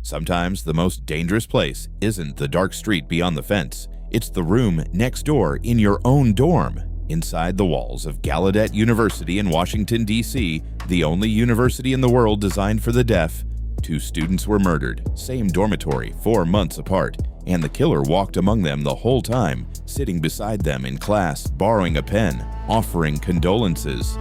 Sometimes the most dangerous place isn't the dark street beyond the fence. It's the room next door in your own dorm. Inside the walls of Gallaudet University in Washington, D.C., the only university in the world designed for the deaf, 2 students were murdered, same dormitory, 4 months apart, and the killer walked among them the whole time, sitting beside them in class, borrowing a pen, offering condolences.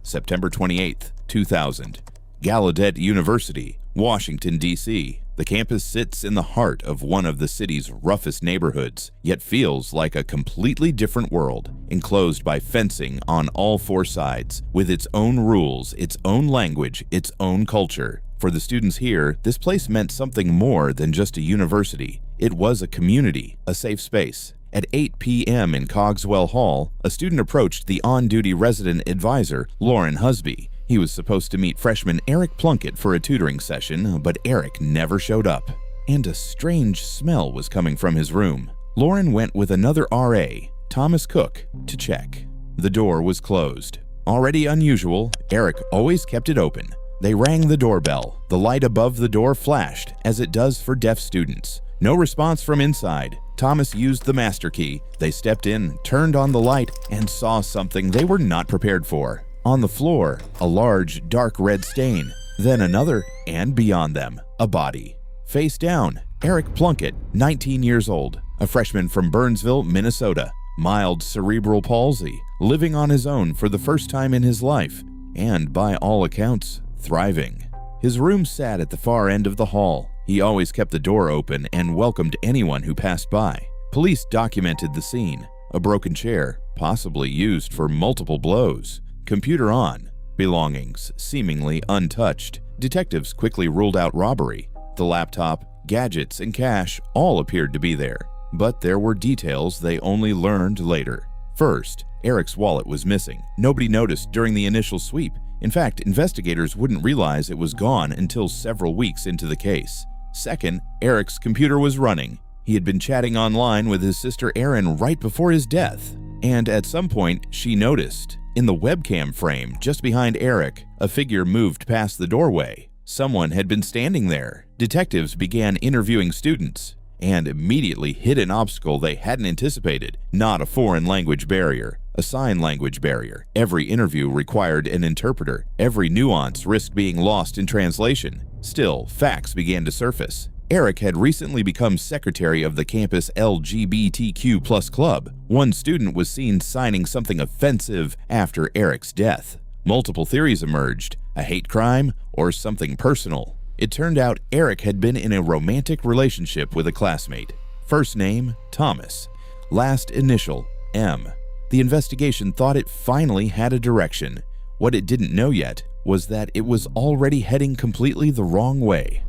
September 28, 2000. Gallaudet University, Washington, D.C. The campus sits in the heart of one of the city's roughest neighborhoods, yet feels like a completely different world, enclosed by fencing on all 4 sides, with its own rules, its own language, its own culture. For the students here, this place meant something more than just a university. It was a community, a safe space. At 8 p.m. in Cogswell Hall, a student approached the on-duty resident advisor, Lauren Husby. He was supposed to meet freshman Eric Plunkett for a tutoring session, but Eric never showed up. And a strange smell was coming from his room. Lauren went with another RA, Thomas Cook, to check. The door was closed. Already unusual, Eric always kept it open. They rang the doorbell. The light above the door flashed, as it does for deaf students. No response from inside. Thomas used the master key. They stepped in, turned on the light, and saw something they were not prepared for. On the floor, a large, dark red stain. Then another, and beyond them, a body. Face down, Eric Plunkett, 19 years old, a freshman from Burnsville, Minnesota. Mild cerebral palsy, living on his own for the first time in his life, and by all accounts, thriving. His room sat at the far end of the hall. He always kept the door open and welcomed anyone who passed by. Police documented the scene. A broken chair, possibly used for multiple blows. Computer on. Belongings seemingly untouched. Detectives quickly ruled out robbery. The laptop, gadgets, and cash all appeared to be there. But there were details they only learned later. First, Eric's wallet was missing. Nobody noticed during the initial sweep. In fact, investigators wouldn't realize it was gone until several weeks into the case. Second, Eric's computer was running. He had been chatting online with his sister Erin right before his death. And at some point, she noticed. In the webcam frame just behind Eric, a figure moved past the doorway. Someone had been standing there. Detectives began interviewing students and immediately hit an obstacle they hadn't anticipated. Not a foreign language barrier, a sign language barrier. Every interview required an interpreter. Every nuance risked being lost in translation. Still, facts began to surface. Eric had recently become secretary of the campus LGBTQ+ club. One student was seen signing something offensive after Eric's death. Multiple theories emerged, a hate crime or something personal. It turned out Eric had been in a romantic relationship with a classmate. First name, Thomas. Last initial, M. The investigation thought it finally had a direction. What it didn't know yet was that it was already heading completely the wrong way.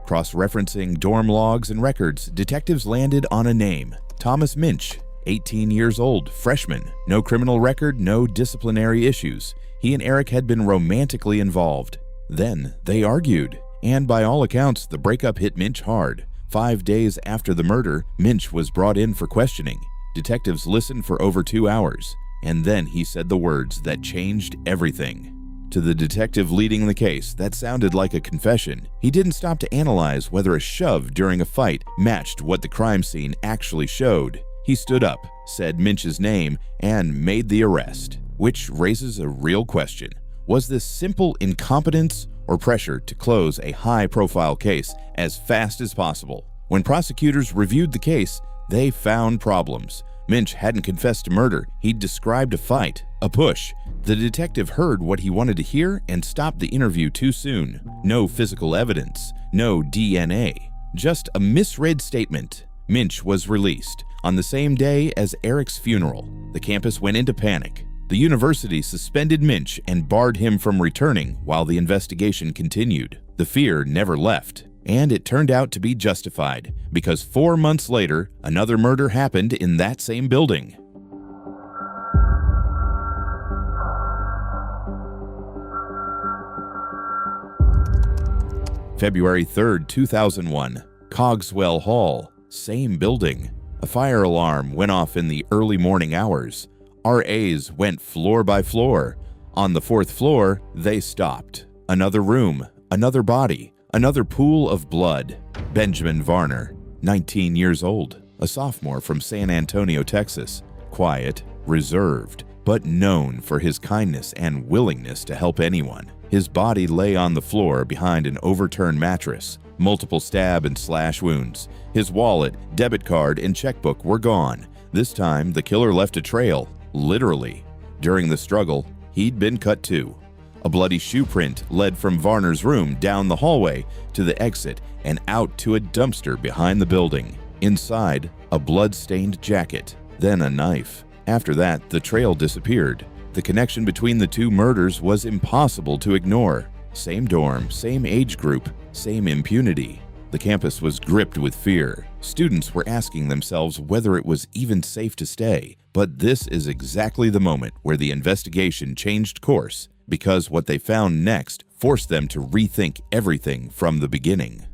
Cross-referencing dorm logs and records, detectives landed on a name, Thomas Minch, 18 years old, freshman, no criminal record, no disciplinary issues. He and Eric had been romantically involved. Then they argued, and by all accounts, the breakup hit Minch hard. 5 days after the murder, Minch was brought in for questioning. Detectives listened for over 2 hours, and then he said the words that changed everything. To the detective leading the case, that sounded like a confession. He didn't stop to analyze whether a shove during a fight matched what the crime scene actually showed. He stood up, said Minch's name, and made the arrest. Which raises a real question. Was this simple incompetence or pressure to close a high-profile case as fast as possible? When prosecutors reviewed the case, they found problems. Minch hadn't confessed to murder. He'd described a fight, a push. The detective heard what he wanted to hear and stopped the interview too soon. No physical evidence, no DNA, just a misread statement. Minch was released on the same day as Eric's funeral. The campus went into panic. The university suspended Minch and barred him from returning while the investigation continued. The fear never left. And it turned out to be justified, because 4 months later, another murder happened in that same building. February 3, 2001, Cogswell Hall, same building. A fire alarm went off in the early morning hours. RAs went floor by floor. On the 4th floor, they stopped. Another room, another body, another pool of blood. Benjamin Varner, 19 years old, a sophomore from San Antonio, Texas. Quiet, reserved, but known for his kindness and willingness to help anyone. His body lay on the floor behind an overturned mattress. Multiple stab and slash wounds. His wallet, debit card, and checkbook were gone. This time, the killer left a trail, literally. During the struggle, he'd been cut too. A bloody shoe print led from Varner's room down the hallway to the exit and out to a dumpster behind the building. Inside, a blood-stained jacket, then a knife. After that, the trail disappeared. The connection between the two murders was impossible to ignore. Same dorm, same age group, same impunity. The campus was gripped with fear. Students were asking themselves whether it was even safe to stay. But this is exactly the moment where the investigation changed course, because what they found next forced them to rethink everything from the beginning.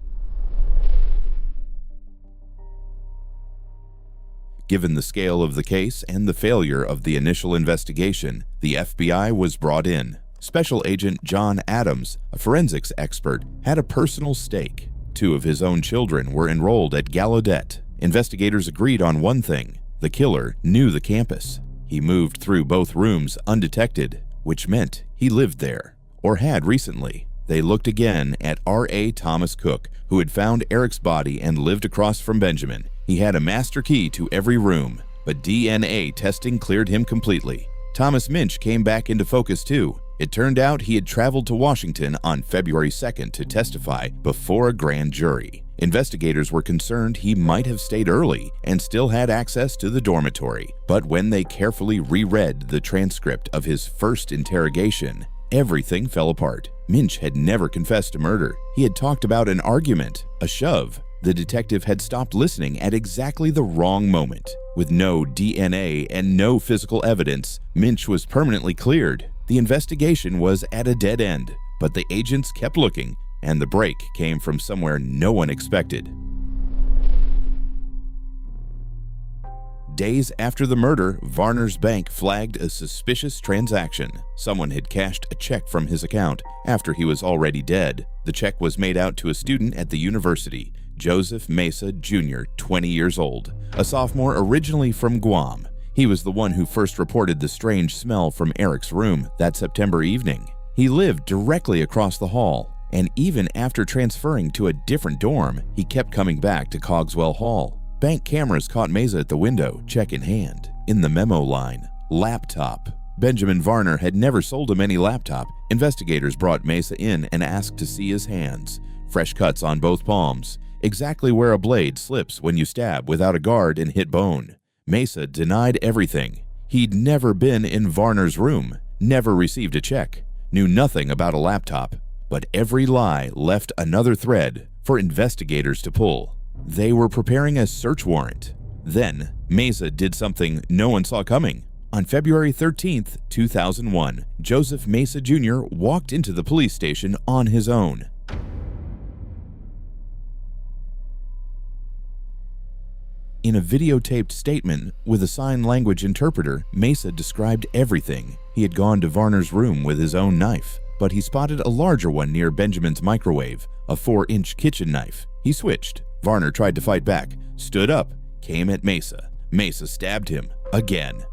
Given the scale of the case and the failure of the initial investigation, the FBI was brought in. Special Agent John Adams, a forensics expert, had a personal stake. 2 of his own children were enrolled at Gallaudet. Investigators agreed on one thing: the killer knew the campus. He moved through both rooms undetected, which meant he lived there, or had recently. They looked again at R.A. Thomas Cook, who had found Eric's body and lived across from Benjamin. He had a master key to every room, but DNA testing cleared him completely. Thomas Minch came back into focus too. It turned out he had traveled to Washington on February 2nd to testify before a grand jury. Investigators were concerned he might have stayed early and still had access to the dormitory, but when they carefully reread the transcript of his first interrogation, everything fell apart. Minch had never confessed to murder. He had talked about an argument, a shove. The detective had stopped listening at exactly the wrong moment. With no DNA and no physical evidence, Minch was permanently cleared. The investigation was at a dead end, but the agents kept looking, and the break came from somewhere no one expected. Days after the murder, Varner's bank flagged a suspicious transaction. Someone had cashed a check from his account after he was already dead. The check was made out to a student at the university, Joseph Mesa Jr., 20 years old, a sophomore originally from Guam. He was the one who first reported the strange smell from Eric's room that September evening. He lived directly across the hall, and even after transferring to a different dorm, he kept coming back to Cogswell Hall. Bank cameras caught Mesa at the window, check in hand. In the memo line, laptop. Benjamin Varner had never sold him any laptop. Investigators brought Mesa in and asked to see his hands. Fresh cuts on both palms, exactly where a blade slips when you stab without a guard and hit bone. Mesa denied everything. He'd never been in Varner's room, never received a check, knew nothing about a laptop. But every lie left another thread for investigators to pull. They were preparing a search warrant. Then, Mesa did something no one saw coming. On February 13th, 2001, Joseph Mesa Jr. walked into the police station on his own. In a videotaped statement with a sign language interpreter, Mesa described everything. He had gone to Varner's room with his own knife, but he spotted a larger one near Benjamin's microwave, a 4-inch kitchen knife. He switched. Varner tried to fight back, stood up, came at Mesa. Mesa stabbed him. Again.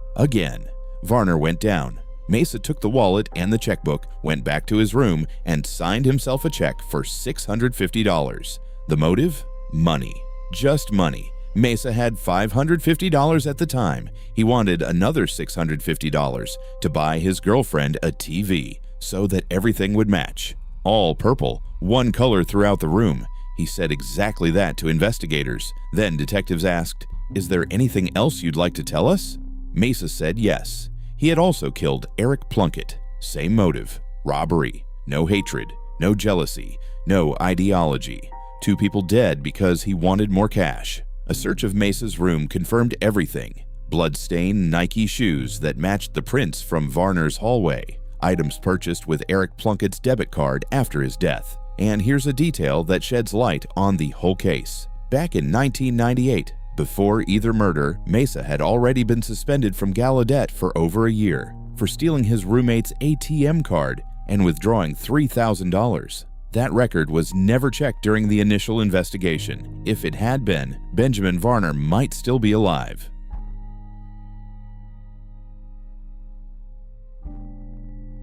Varner went down. Mesa took the wallet and the checkbook, went back to his room, and signed himself a check for $650. The motive? Money. Just money. Mesa had $550 at the time. He wanted another $650 to buy his girlfriend a TV so that everything would match. All purple, one color throughout the room. He said exactly that to investigators. Then detectives asked, "Is there anything else you'd like to tell us?" Mesa said yes. He had also killed Eric Plunkett. Same motive, robbery. No hatred, no jealousy, no ideology. 2 people dead because he wanted more cash. A search of Mesa's room confirmed everything. Blood-stained Nike shoes that matched the prints from Varner's hallway. Items purchased with Eric Plunkett's debit card after his death. And here's a detail that sheds light on the whole case. Back in 1998, before either murder, Mesa had already been suspended from Gallaudet for over a year for stealing his roommate's ATM card and withdrawing $3,000. That record was never checked during the initial investigation. If it had been, Benjamin Varner might still be alive.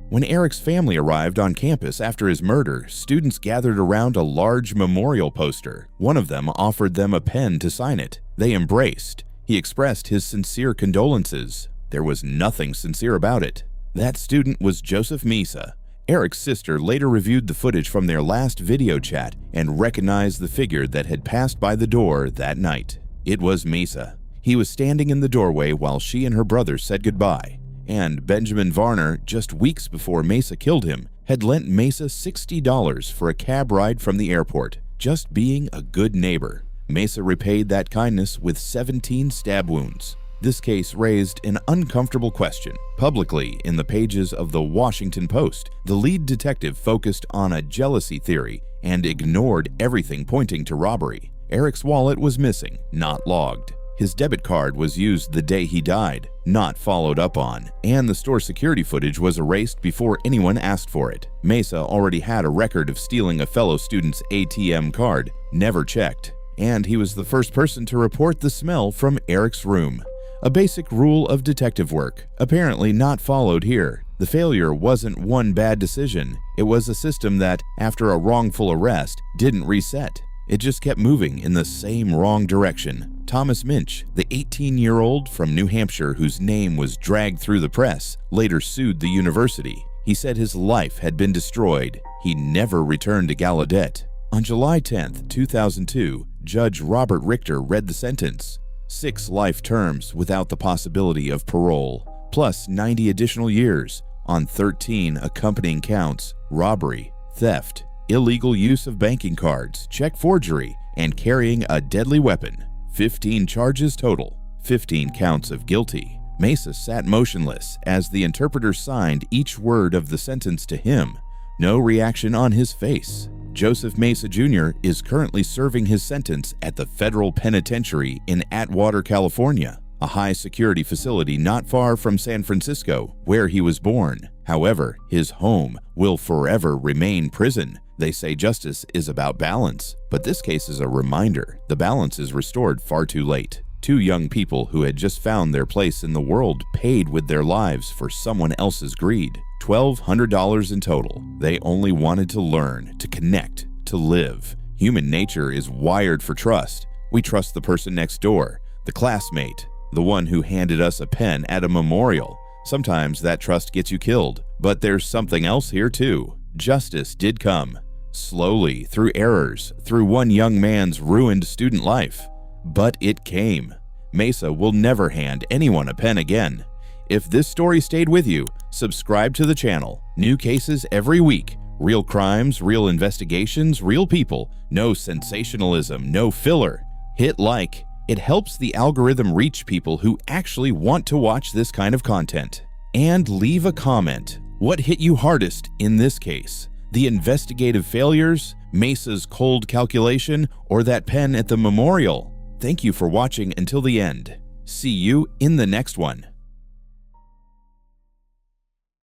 When Eric's family arrived on campus after his murder, students gathered around a large memorial poster. One of them offered them a pen to sign it. They embraced. He expressed his sincere condolences. There was nothing sincere about it. That student was Joseph Mesa. Eric's sister later reviewed the footage from their last video chat and recognized the figure that had passed by the door that night. It was Mesa. He was standing in the doorway while she and her brother said goodbye. And Benjamin Varner, just weeks before Mesa killed him, had lent Mesa $60 for a cab ride from the airport, just being a good neighbor. Mesa repaid that kindness with 17 stab wounds. This case raised an uncomfortable question. Publicly, in the pages of the Washington Post, the lead detective focused on a jealousy theory and ignored everything pointing to robbery. Eric's wallet was missing, not logged. His debit card was used the day he died, not followed up on, and the store security footage was erased before anyone asked for it. Mesa already had a record of stealing a fellow student's ATM card, never checked, and he was the first person to report the smell from Eric's room. A basic rule of detective work, apparently not followed here. The failure wasn't one bad decision. It was a system that, after a wrongful arrest, didn't reset. It just kept moving in the same wrong direction. Thomas Minch, the 18-year-old from New Hampshire whose name was dragged through the press, later sued the university. He said his life had been destroyed. He never returned to Gallaudet. On July 10, 2002, Judge Robert Richter read the sentence: 6 life terms without the possibility of parole, plus 90 additional years on 13 accompanying counts: robbery, theft, illegal use of banking cards, check forgery, and carrying a deadly weapon. 15 charges total, 15 counts of guilty. Mesa sat motionless as the interpreter signed each word of the sentence to him. No reaction on his face. Joseph Mesa Jr. is currently serving his sentence at the federal penitentiary in Atwater, California, a high-security facility not far from San Francisco, where he was born. However, his home will forever remain prison. They say justice is about balance, but this case is a reminder the balance is restored far too late. 2 young people who had just found their place in the world paid with their lives for someone else's greed. $1,200 in total. They only wanted to learn, to connect, to live. Human nature is wired for trust. We trust the person next door, the classmate, the one who handed us a pen at a memorial. Sometimes that trust gets you killed, but there's something else here too. Justice did come. Slowly, through errors, through one young man's ruined student life. But it came. Mesa will never hand anyone a pen again. If this story stayed with you, subscribe to the channel. New cases every week. Real crimes, real investigations, real people. No sensationalism, no filler. Hit like. It helps the algorithm reach people who actually want to watch this kind of content. And leave a comment. What hit you hardest in this case? The investigative failures, Mesa's cold calculation, or that pen at the memorial? Thank you for watching until the end. See you in the next one.